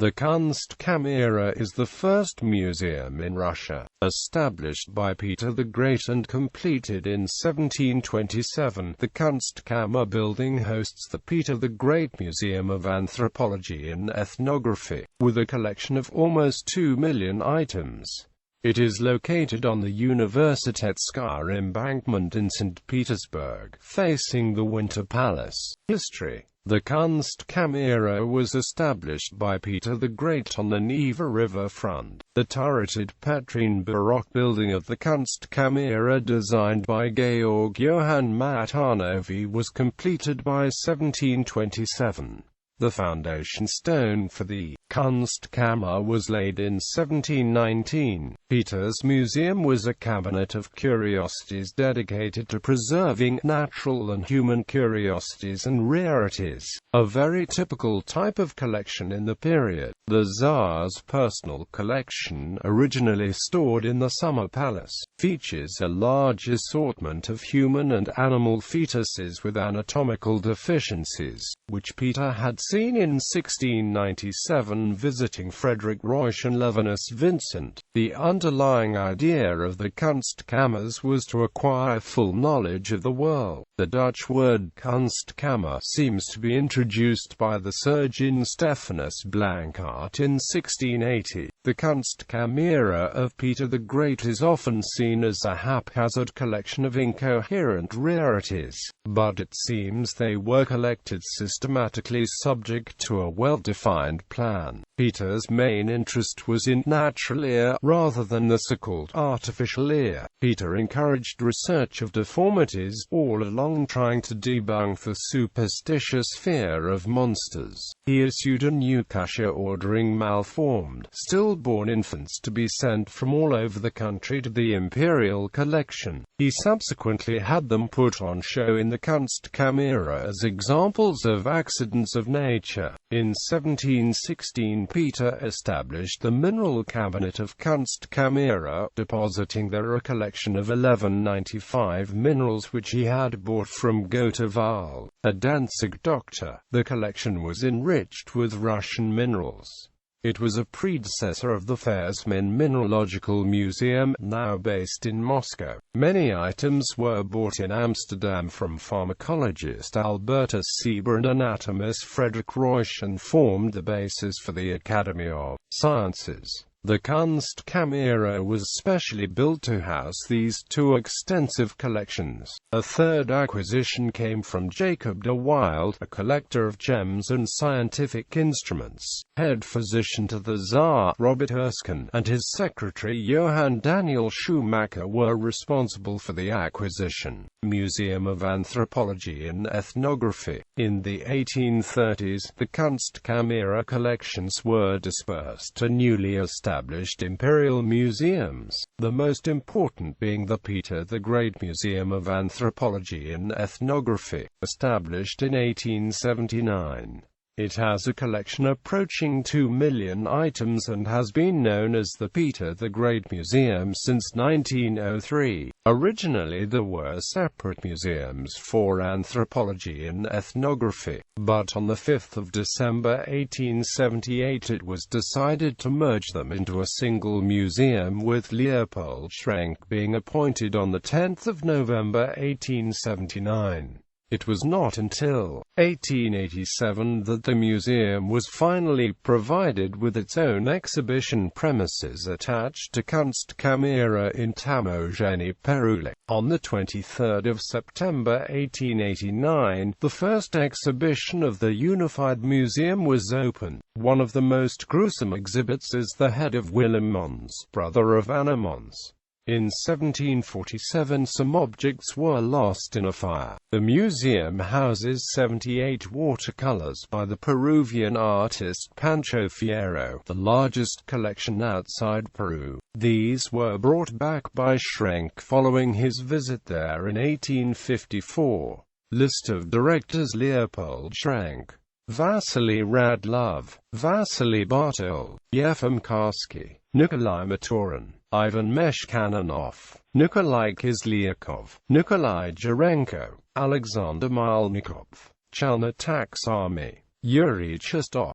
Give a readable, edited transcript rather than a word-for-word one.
The Kunstkamera is the first museum in Russia, established by Peter the Great and completed in 1727. The Kunstkammer Building hosts the Peter the Great Museum of Anthropology and Ethnography, with a collection of almost 2 million items. It is located on the Universitetskaya Embankment in Saint Petersburg, facing the Winter Palace. History. The Kunstkamera was established by Peter the Great on the Neva River front. The turreted Petrine Baroque building of the Kunstkamera, designed by Georg Johann Matanovi, was completed by 1727. The foundation stone for the Kunstkammer was laid in 1719. Peter's museum was a cabinet of curiosities dedicated to preserving natural and human curiosities and rarities, a very typical type of collection in the period. The Tsar's personal collection, originally stored in the Summer Palace, features a large assortment of human and animal fetuses with anatomical deficiencies, which Peter had seen in 1697 visiting Frederick Ruysch and Levinus Vincent. The underlying idea of the Kunstkammers was to acquire full knowledge of the world. The Dutch word Kunstkammer seems to be introduced by the surgeon Stephanus Blankaart in 1680. The Kunstkamera of Peter the Great is often seen as a haphazard collection of incoherent rarities, but it seems they were collected systematically subject to a well-defined plan. Peter's main interest was in natural ear, rather than the so-called artificial ear. Peter encouraged research of deformities, all along trying to debunk the superstitious fear of monsters. He issued a ukase ordering malformed, stillborn infants to be sent from all over the country to the imperial collection. He subsequently had them put on show in the Kunstkamera as examples of accidents of nature. In 1716, Peter established the mineral cabinet of Kunstkamera, depositing there a collection of 1195 minerals which he had bought from Goteval, a Danzig doctor. The collection was enriched with Russian minerals. It was a predecessor of the Fersman Mineralogical Museum, now based in Moscow. Many items were bought in Amsterdam from pharmacologist Albertus Sieber and anatomist Frederick Ruysch, and formed the basis for the Academy of Sciences. The Kunstkamera was specially built to house these two extensive collections. A third acquisition came from Jacob de Wilde, a collector of gems and scientific instruments. Head physician to the Tsar, Robert Erskine, and his secretary Johann Daniel Schumacher were responsible for the acquisition. Museum of Anthropology and Ethnography. In the 1830s, the Kunstkamera collections were dispersed to newly established imperial museums, the most important being the Peter the Great Museum of Anthropology and Ethnography, established in 1879. It has a collection approaching 2 million items and has been known as the Peter the Great Museum since 1903. Originally there were separate museums for anthropology and ethnography, but on the 5th of December 1878 it was decided to merge them into a single museum, with Leopold Schrenk being appointed on the 10th of November 1879. It was not until 1887 that the museum was finally provided with its own exhibition premises attached to Kunstkamera in Tamorzheny Perule. On the 23rd of September 1889, the first exhibition of the Unified Museum was opened. One of the most gruesome exhibits is the head of Willem Mons, brother of Anna Mons. In 1747 some objects were lost in a fire. The museum houses 78 watercolors by the Peruvian artist Pancho Fierro, the largest collection outside Peru. These were brought back by Schrenk following his visit there in 1854. List of directors: Leopold Schrenk, Vasily Radlov, Vasily Bartol, Yefim Karski, Nikolai Maturin, Ivan Meshkananov, Nikolai Kizlyakov, Nikolai Jurenko, Alexander Malnikov, Chelna Taksami, Yuri Chistov.